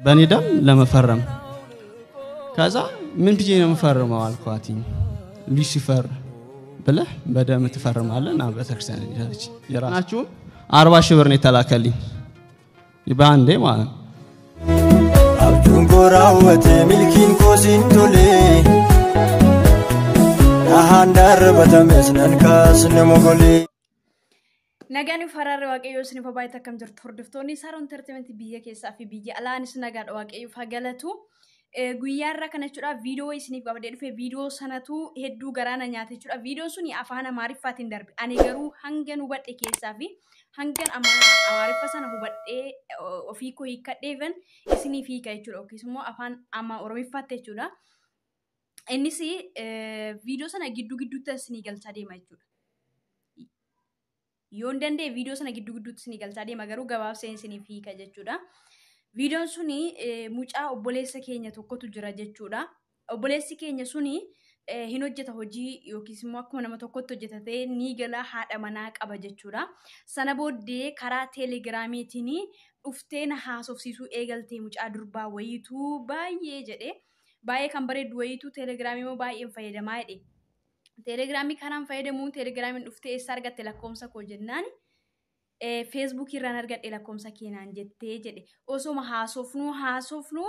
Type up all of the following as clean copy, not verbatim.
በኒዳም ለመፈረም ከዛ ምን ብዬ ነው መፈረመው አልኳትኝ ሉሲፈር ብለህ በደም ተፈርማለና በተክርስቲያን ይላልች የራሳችሁ 40 ሺህ ብር ነው የተላከልኝ ይባንዴ ማለት አብጁን ጎራወት ሚልኪን ኮሲንቶሌ አሃንዳር በተመስነን ካስነሞጎሌ Nagaan fararri waaqayyoo isiniif baay'ee akkam jirtu hordoftoonni Saroon Entertainment biyya keessaa fi biyya alaanis nagaadha waaqayyoo fagalatu guyyaarra kana jechuudha viidiyoo isiniif qabadee dhufe viidiyoo sanatu hedduu garaana nyaate jechuudha viidiyoon suni afaan amaariffaatiin darbe ani garuu hangan hubadhe keessaa fi hangan amaariffa sana hubadhee ofii koo hiikkadheevan isiniif hiika jechuudha yookiis immoo afaan oromiffaatti jechuudha innis viidiyoo sana gidduutti isinii galchaa deema jechuudha Yoon dandee viidiyoo sana gidduutti isinii galchaa deema garuu gabaabsee isiniif hiika jechuudha. Viidiyoon suni mucaa obboleessa keenya tokkotu jira jechuudha. Obboleessi keenya suni hin hojjeta hojii yookiis immoo akkuma nama tokkotti hojjetatee ni gala haadha manaa qaba jechuudha. Sana booddee karaa teelegiraamiitiin dhuftee na haasofsiisuu eegaltee mucaa durbaa wayiituu baay'ee jedhee baay'ee kan bareedu wayiituu teelegiraamii immoo baay'een fayyadamaa jedhe. Telegramii kanaan fayyadamuun telegiraamiin dhuftee eessa argatte lakkoomsa koo jennaan Facebook irraan argadhe lakkoomsa keenaan jettee jedhe osoma haasofnu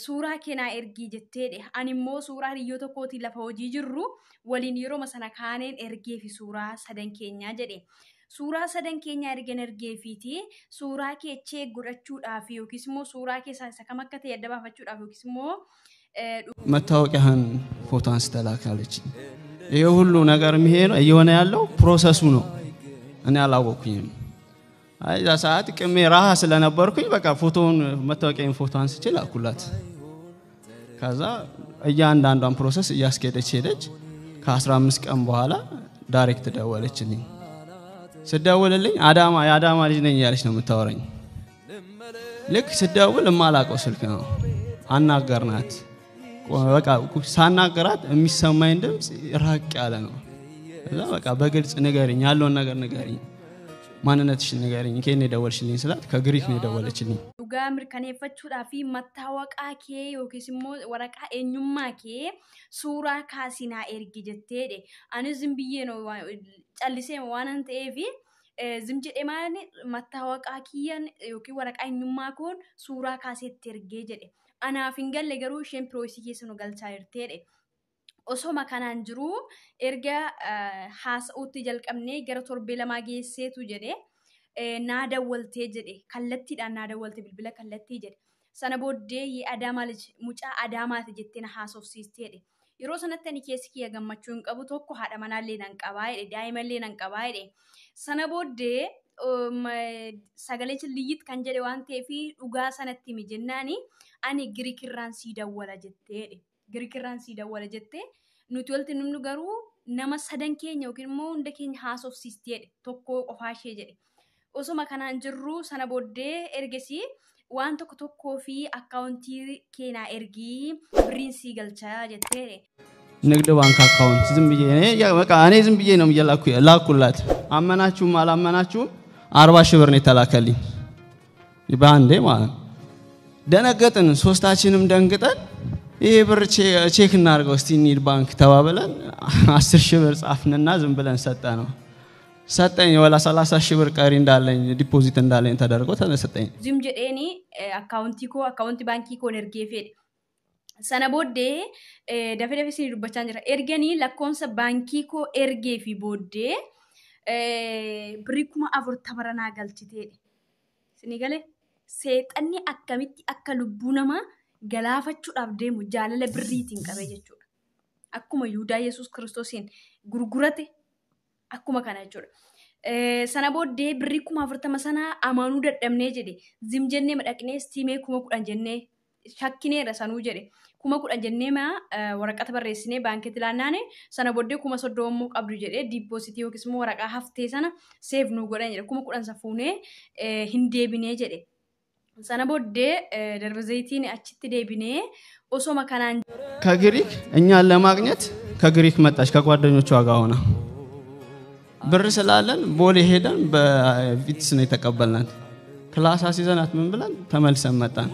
suuraa keenaa ergii jetteedhe ani immoo suuraa hiriyoota kootii lafa hojii jirru waliin yeroo sana kaaneen ergee fi suuraa sadan keenyaa jedhe suuraa sadan keenyaa ergeefiiti suuraa kee cheek godhachuudhaaf yookiis immoo suuraa keessaa isa kam akka ta'e adda baafachuudhaaf yookiis immoo መታወቂያህን ፎቶ አንስተላካለች ይሄ ሁሉ ነገር የሚሄነው እየሆነ ያለው ፕሮሰሱ ነው እኔ አላወኩኝም አይዛ ሰዓት ቅሜ ራሃ ስለነበርኩኝ በቃ ፎቶውን መታወቂያን ፎቶ አንስቼ ላኩላት ከዛ እያንዳንዷን ፕሮሰስ እያስኬደች ሄደች ከ15 ቀን በኋላ ዳይሬክት ደወለችልኝ ስደውልልኝ የአዳማ ልጅ ነኝ ያለች ነው የምታወራኝ ልክ ስደውል ማላቀው ስልክ ነው አናገርናት በቃ ሳናገራት የሚሰማኝ ድምጽ ራቅ ያለ ነው እዛ በቃ በግልጽ ንገሪኝ ያለውን ነገር ንገሪኝ ማንነትሽን ንገሪኝ ከኔ ደወልሽልኝ ስላት ከግሪክ ነው ደወለችልኝ ዱጋ ምርከኔፈቹዳፊ መታወቃኬ ዮኪስሞ ወረቃ ኤኙማኬ ሱራ ካሲና ኤርጊ ጀቴዴ አን ዝም ብዬ ነው ጨልሴ ዋናን ተኤቪ ዝም ጀዴ ማለኔ መታወቃኪያን ዮኪ ወረቃ ኤኙማኮን ሱራ ካሴት ኤርጌ ጀዴ Ana fingalle garuu isheen piroosii keessa nu galchaa jirteedhe. Osoma kanaan jiru erga haasa'uutti jalqabnee gara torbee lamaa geesseetu jedhe naa dawwaltee jedhe kallattiidhaan naa dawwalte bilbila kallattii jedhe. Sana booddee mucaa Adaamaati jettee na haasofsiisteedhe. Yeroo sanatti ani keessi kiyya gammachuu hin qabu tokko haadha manaallee nan qabaa jedhe daa'imallee nan qabaa jedhe. Sana booddee sagalee liyyit kan jedhe waan ta'eef dhugaa sanatti mi jennaani ani Giriikirraan sii dawwala jetteedhe. Giriikirraan sii dawwala jettee nuti walti numnu garuu nama sadan keenya yookiin immoo hunda keenya haasofsiisteedhe tokko qofaa ishee jedhe. Osoma kanaan jirru sana booddee ergasii waan tokko fi akkaawuntii keenaa ergii birriin sii galchaa jetteedhe. ንግድ ባንክ አካውንት ዝም ብዬ በቃ እኔ ዝም ብዬ ነው ላኩላት አመናችሁም አላመናችሁም 40 ሺህ ብር ነው የተላከልኝ ይባንዴ ማለት ደነገጥን ሶስታችንም ደንግጠን ይሄ ብር ቼክ እናርገው እስቲ ኒድ ባንክ ተባብለን 10 ሺህ ብር ጻፍንና ዝም ብለን ሰጠኝ ወላ 30 ሺህ ብር ቀሪ እንዳለኝ ዲፖዚት እንዳለኝ ተደርጎ ተሰጠኝ ዝም ጀዴኒ አካውንቲ ባንኪ ኮ ነርጌፌ sana booddee dafee isin dubbachaa jira erganii lakkoomsa baankii koo ergee fi booddee birrii 40 ranaa galchiteedhe isin galee seexanni akkamitti akka lubbuu namaa galaafachuudhaaf deemu jaalala birriitiin qabe jechuudha akkuma Yihudaa Yesuus Kiristoosiin gurgurate akkuma kana jechuudha sana booddee birrii 40 sana amanuu dadhabnee jedhe zim jennee madaqnee stiimee 10 jennee shakkineera sanuu jedhe 10 jennee waraqata barreessinee baankitti laannaane sana booddee 30 qabdu jedhe diipoozitii yookiis immoo waraqaa haftee sana seef nu godhan jedhe 10 safuunee hin deebinee jedhe sana booddee darba ዘይቲን አችት deebinee osoma kanaan ከግሪክ እኛን ለማግኘት ከግሪክ መጣች ከጓደኞቿ ጋር ሆና ብር ስላለን ቦሌ ሄደን በቪትስ ነው የተቀበልናት ክላስ አስይዘናት ምን ብለን ተመልሰን መጣን።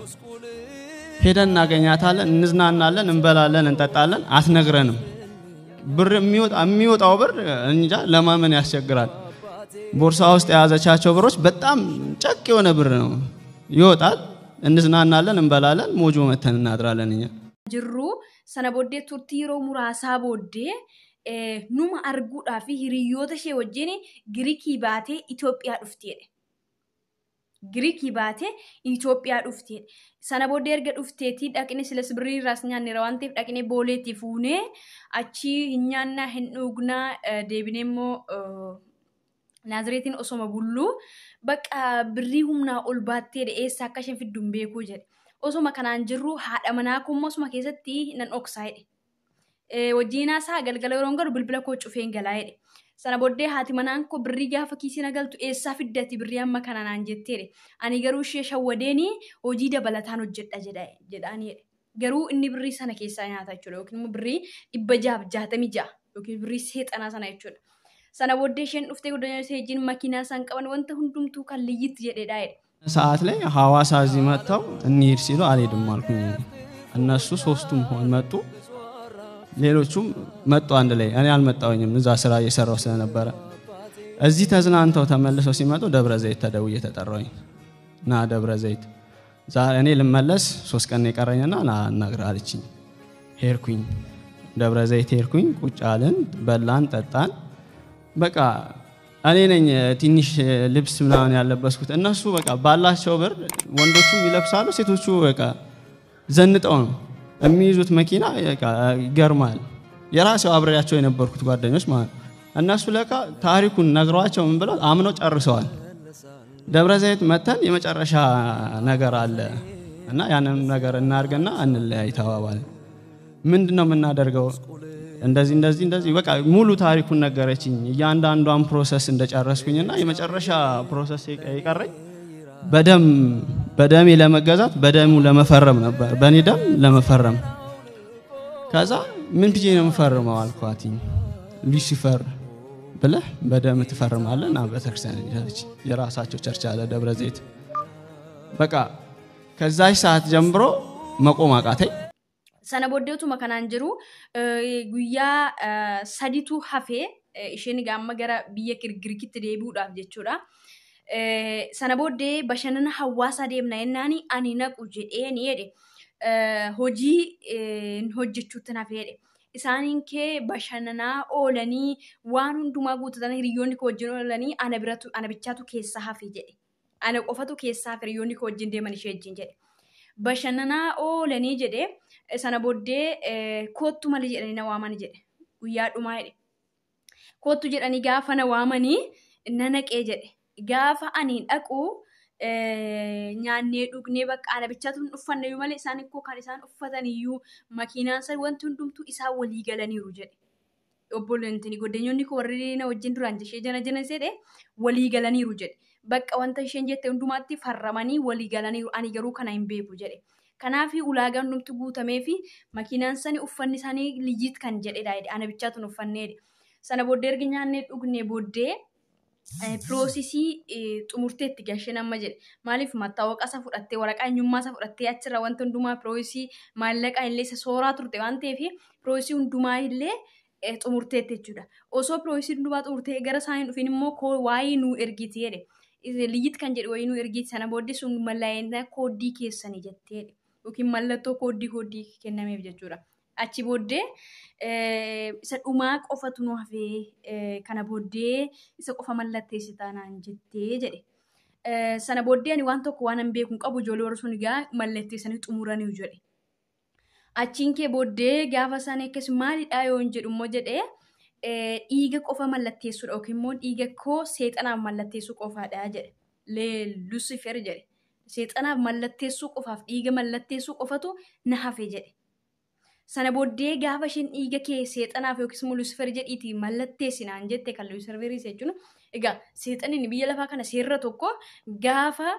ሄደን እናገኛታለን፣ እንዝናናለን፣ እንበላለን፣ እንጠጣለን። አትነግረንም። ብር የሚወጣው ብር እንጃ ለማመን ያስቸግራል። ቦርሳ ውስጥ የያዘቻቸው ብሮች በጣም ጨቅ የሆነ ብር ነው። ይወጣል፣ እንዝናናለን፣ እንበላለን፣ ሞጆ መተን እናድራለን። እኛ ጅሩ ሰነቦዴ ቱርቲሮ ሙራሳ ቦዴ ኑማ አርጉዳፊ ሂሪዮተ ሼ ወጀኔ ግሪኪ ባቴ ኢትዮጵያ ዱፍቴ Giriki baate Itoophiyaa dhufte sana booddee erga dhufteetii dhaqne sila sibrii ras nyaanne rawanteef dhaqne booleetti fuunee achi hinyaanna hin dhugnaa deebine immoo Naazreetiin osoma bullu bakka birrii humnaa ol baattee eessa akka isheen fidduun beekuu jedhe osoma kanaan jirru haadha manaa kummoo osuma keessatti nan dhoksaa'edhe wajjiinaa isaa galgala yeroo galu bilbila koo cufeen galaa'edhe sana booddee haati manaan ko birrii gaafa kiisii nagaltu eessaa fiddati birrii amma kanaan jetteedhe ani garuu ishee shawwadeeni hojii dabalataan hojjedha jedhaaniidhe garuu inni birrii sana keessaa nyaata jechuudha yookiin immoo birrii 666 yookiin birrii seexanaa sana jechuudha sana booddee isheen dhuftee godhanya seejiin makiinaa isaan qaban wanta hundumtuu kan liyyitti jedheedhaa'edhe ሰዓት ላይ ሐዋሳ እዚህ መጣው እንሂድ ሲሉ አልሄድም አልኩኝ እነሱ ሶስቱም ሆን መጡ ሌሎቹም መጡ አንድ ላይ እኔ አልመጣውኝም እዛ ስራ እየሰራው ስለነበረ እዚህ ተዝናንተው ተመልሰው ሲመጡ ደብረ ዘይት ተደውዬ ተጠራሁኝ ና ደብረ ዘይት ዛሬ እኔ ልመለስ 3 ቀን የቀረኝና ና እናግራልችኝ ሄርኩኝ ደብረ ዘይት ሄርኩኝ ቁጭ አለን በላን ጠጣን በቃ እኔ ነኝ ትንሽ ልብስ ምናምን ያለበስኩት እነሱ በቃ ባላቸው ብር ወንዶቹም ይለብሳሉ ሴቶቹ በቃ ዘንጠው ነው የሚይዙት መኪና ይገርማል የራሴው አብሬያቸው የነበርኩት ጓደኞች ማለት እነሱ ለካ ታሪኩን ነግሯቸው ምን ብለው አምነው ጨርሰዋል ደብረ ዘይት መተን የመጨረሻ ነገር አለ እና ያንን ነገር እናርገና እንለያይ ተባባለ ምንድነው የምናደርገው እንደዚህ በቃ ሙሉ ታሪኩን ነገረችኝ እያንዳንዷን ፕሮሰስ እንደጨረስኩኝና የመጨረሻ ፕሮሰስ ይቀረኝ በደም ለመገዛት በደሙ ለመፈረም ነበር በኔ ደም ለመፈረም ከዛ ምን ብዬ ነው መፈረመው አልኳትኝ ሉሲፈር ብለህ በደም ትፈርማለህና በተክርስቲያን ይላልች የራሳቸው ቸርች አለ ደብረ ዘይት በቃ ከዛች ሰዓት ጀምሮ መቆም አቃተኝ sana booddeetu makanaan jiru guyyaa saditu hafee isheen gaamma gara biyya Girikitti deebi'uudhaaf jechuudha sana booddee bashannana hawaasaa deemna yennaani ani naqu jedheen yedhe hojii hojjechuutti nafeedhe isaaniin kee bashannanaa oolanii waan hundumaa guutatan hiriyoonni koo wajjin oolanii ana bichaatu keessa hafe jedhe ana qofatu keessa hafe hiriyoonni koo wajjin deeman ishee wajjin jedhe bashannanaa oolanii jedhe sana booddee koottu malee jedhanii na waamani jedhe guyyaa dhumaa jedhe koottu jedhanii gaafa na waamanii nanaqee jedhe gaafa ani dhaqu nyaannee dhugnee bakka ana bichaatu uffanne malee isaan ikkoo kan isaan uffatan iyyuu makiinaan san wanti hundumtuu isaa walii galaniiru jedhe obboleentini godeenyonni koo warri na wajjin duraan ishee jana jedhe walii galaniiru jedhe bakka wanta isheen jette hundumaatti farramanii walii galaniiru ani garuu kana hin beeku jedhe kanaafi ulaagaan numtu guutamee fi makiinaan sani uffanni isaanii liyyit kan jedhedha ana bichaatu uffanneedha sana booddee erga nyaannee dhugnee booddee piroosisii xumurteetti gasheen amma jedhe maaliif mattaawaqaa isa fudhattee waraqaa eenyummaa isa fudhattee achirra wanta hundumaa piroosisii maallaqaa illee isa sooraa turte waan ta'eef piroosisii hundumaa illee xumurteetti jechuudha osoo piroosisii hundumaa xumurtee gara isaanii dhufin immoo waa'ee nuu ergiti jedhe liyyit kan jedhe waa'ee nuu ergiti sana booddee sun mallaayina kooddii keessanii jetteedha yookiin mallattoo kooddii kennameef jechuudha achi booddee isa dhumaa qofatu nu hafee kana booddee isa qofa mallatteessitaa naan jettee jedhe sana booddee ani waan tokko waan hin beekun qabu ijoollee warra sun egaa mallatteessanii xumuraniiru jedhe achiin kee booddee gaafa isaanii akkas maalidhaa yoo hin jedhu immoo jedhee dhiiga qofa mallatteessuudha yookiin immoo dhiiga koo seexanaaf mallatteessuu qofaadha jedhe Lucifer jedhe seexanaaf mallatteessuu qofaaf dhiiga mallatteessuu qofatu na hafe jedhe sana booddee gaafa isheen dhiiga kee seexanaaf yookiin immoo Lucifer jedhiiti mallatteessinaan jette kan Lucifer jechuun egaa seexaniin biyya lafaa kana seerra tokko gaafa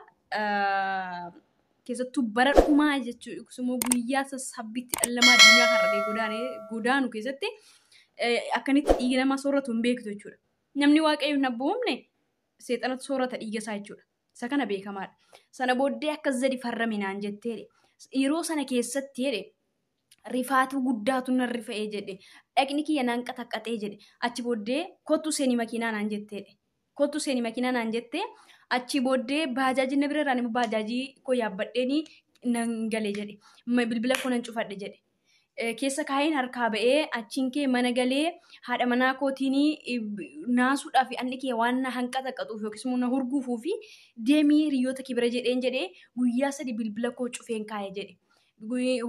keessattuu bara dhumaa jechuudha yookiin immoo guyyaa sassabbitti dhallamaa addunyaa kanarree godaanu keessatti akkanitti dhiiga namaa sooratu hin beektu jechuudha namni waaqayyoon abboomne seexanatu soorata dhiiga isaa jechuudha Isa kana beekamaadha. Sana booddee akkas zadi farraminaan jettee yeroo sana keessatti jedhe rifaatu guddaatu narri fe'ee jedhe dhaqni kiyya naan qaxaqqaxee jedhe achi booddee kottu seeni makiinaa naan jetteedhe. Kottu seeni makiinaa naan jettee achi booddee baajaajii na bira irraan immoo baajaajii koo yaabbadheeni nan galee jedhe bilbila koo nan cufadhe jedhe. Keessa kaayeen harkaa ba'ee achiin kee mana galee haadha manaa kootiinii naasuudhaaf anni kee waan na hanqata qaxuuf yookiis immoo na hurguufuu fi deemii hiriyoota kee bira jedheen jedhee guyyaa 3 bilbila koo cufeen kaayee jedhe.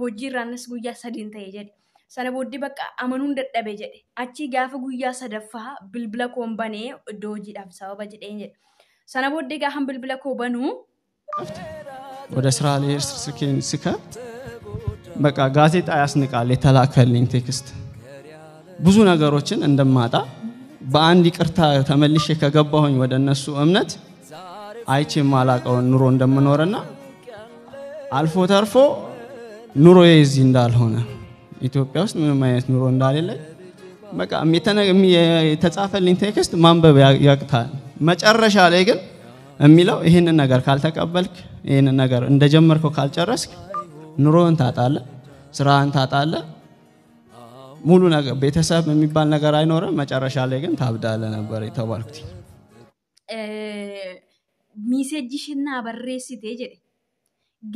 Hojii irraanis guyyaa 3 ta'e jedhe. Sana booddee bakka amanuun dadhabe jedhe. Achi gaafa guyyaa 3ffaa bilbila koon banee iddoo hojiidhaaf sababa jedheen jedhe. Sana booddee gaafa bilbila koo banuu ወደ ስራ ልሄድ ስከፍት በቃ ጋዜጣ ያስንቃል የተላከልኝ ቴክስት ብዙ ነገሮችን እንደማጣ በአንድ ይቅርታ ተመልሼ ከገባሁኝ ወደ እነሱ እምነት አይቼ ማላቀው ኑሮ እንደምኖርና አልፎ ተርፎ ኑሮዬ እዚህ እንዳልሆነ ኢትዮጵያ ውስጥ ምንም አይነት ኑሮ እንዳሌለ በቃ የተጻፈልኝ ቴክስት ማንበብ ያቅታል መጨረሻ ላይ ግን የሚለው ይሄንን ነገር ካልተቀበልክ ይሄንን ነገር እንደጀመርከው ካልጨረስክ ኑሮን ታጣለህ ስራን ታጣለህ ሙሉ ነገር ቤተሰብ የሚባል ነገር አይኖርም መጨረሻ ላይ ግን ታብዳለህ ነበር የተባልኩት ሚሴጅሽና በሬሲቴ ጀዴ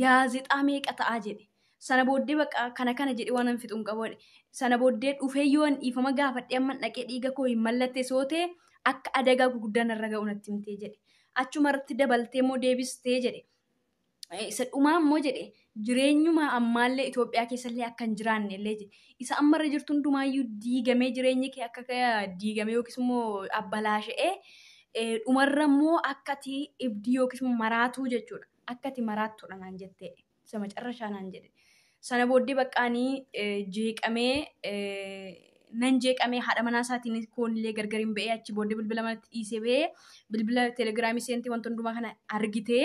ጋዜጣ ሜቀታ ጀዴ sana booddee bakka kana jedhi waan an fixuun qaboodhe sana booddee dhufeeyyoon ifama gaafadhee amma dhaqee dhiiga koo hin mallatte sootee akka adagaa gurguddaan irra ga'u natti himtee jedhe achuma irratti dabaltee immoo deebistee jedhe isa dhumaa immoo jedhe jireenyuma ammaallee Itoophiyaa keessallee akka hin jiraanne illee jedhe isa amma irra jirtu hundumaayyuu diigamee jireenyi kee akka diigamee yookiis immoo abbalaasha'ee dhumarra immoo akkati ibdii yookiis immoo maraatuu jechuudha akkati maraattuudha naan jettee isa macarrashaa naan jedhe. Sana booddee baqqaanii jeeqamee nan jeeqamee haadha manaa isaatiin koonillee gargariin ba'ee achi booddee bilbila manatti dhiisee ba'ee bilbila telegiraamii seentii wanta hundumaa kana argitee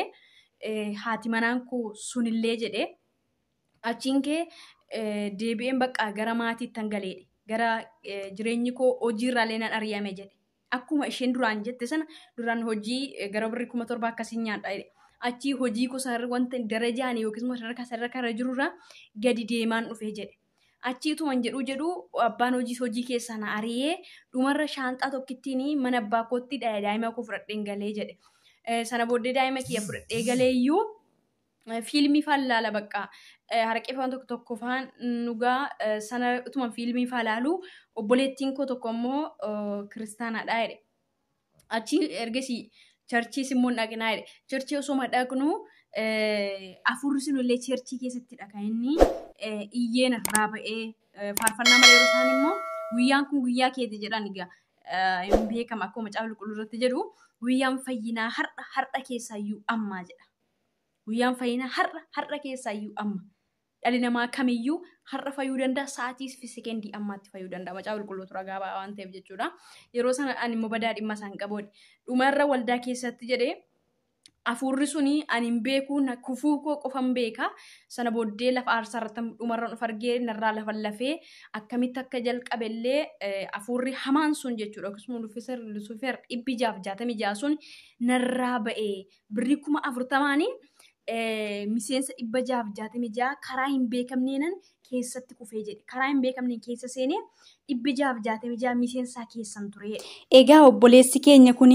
haati manaan koo sunillee jedhee achiin kee deebi'een baqqaa gara maatiitti hangaleedhe gara jireenyi koo hojiirraalee nan ari'ame jedhe akkuma isheen duraan jette sana duraan hojii gara birrii 7,000 akkasiin nyaadha jedhe. Achi hojii kusaarra wanta darajaan yookiis immoo sadarkaa irra jirurra gadi deemaan dhufee jedhe. Achiituman jedhu abbaan hojii keessaa na ari'ee dhumarra shaanxaa tokkittiin mana abbaa kootti daa'ima koo fudhadheen galee jedhe. Sana booddee daa'ima kiyya fudhadhee galee iyyuu fiilmii faan laala bakka harqeeffama tokko faan nugaa sana utuma fiilmii faan laalu obboleettiin koo tokko immoo kiristaanaadha jedhe. Achi ergasii cherchii simmoon dhaqnaa jedhe. Cherchii osoo dhaqnu afurri sinullee cherchii keessatti dhaqa inni iyyeen irraa ba'ee faarfannaa malee yeroo isaan immoo guyyaan kun guyyaa keeti jedhan egaa hin beekama akkuma macaafa qulqulluu irratti jedhu guyyaan fayyinaa har'a keessaayyuu ammaa jedha. Guyyaan fayyinaa har'a keessaayyuu amma. Dhalli namaa kamiyyuu har'a fayyuu danda'a sa'aatii fi sekendii ammaatti fayyuu danda'a macaafa qulqulluutu ragaa ba'a waan ta'eef jechuudha. Yeroo sana ani immoo badaa dhimma isaan qaboodhe. Dhumarra waldaa keessatti jedhee afurri suni ani hin beeku kufuu koo qofan beeka sana booddee lafa aarsaarratti dhumarra of argee narraa lafa lafee akkamitti akka jalqabellee afurri hamaan sun jechuudha akkasuma Lucifer 666 sun narraa ba'ee birrii 40,000 miseensa 666 karaa hin beekamneenan keessatti kufee jedhe karaa hin beekamneen keessa seenee 666 miseensaa keessan ture. Egaa obboleessi keenya kun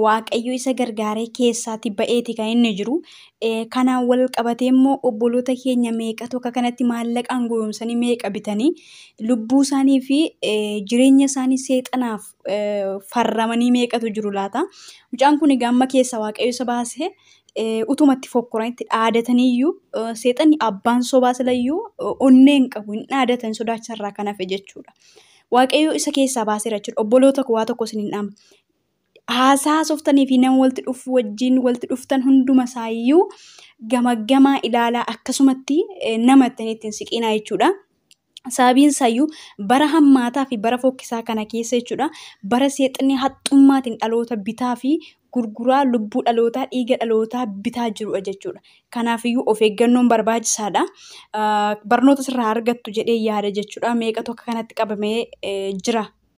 waaqayyo isa gargaaree keessaatti ba'eeti kan inni jiru. Kanaan wal qabatee immoo obboloota keenya meeqatu akka kanatti maallaqaan goyoomsanii meeqa bitanii lubbuu isaanii fi jireenya isaanii seexanaaf farramanii meeqatu jiru laata. Mucaan kun egaa amma keessa waaqayyo isa baasee utumatti fokkoranitti dhaadataniyyuu seexanni abbaan sobaa silayyuu onneen qabu hin dhaadatan sodaacharraa kan hafe jechuudha. Waaqayyo isa keessaa baaseera jechuudha. Obboloota koo waa tokko isin hin dhaama. Haasaa softanii fi nama walitti dhufu wajjin walitti dhuftan hunduma isaayyuu gama ilaalaa akkasumatti nama ittiin siqinaa jechuudha. Sababiin isaayyuu bara hammaataa fi bara fokkisaa kana keessa jechuudha. Bara seexanni haxxummaatiin dhaloota bitaa fi gurguraa lubbuu dhalootaa dhiiga dhalootaa bitaa jirudha jechuudha. Kanaafiyyuu of eeggannoon barbaachisaadha. Barnoota sirraa argattu jedhee yaada jechuudha. Meeqa tokko kanatti qabamee jira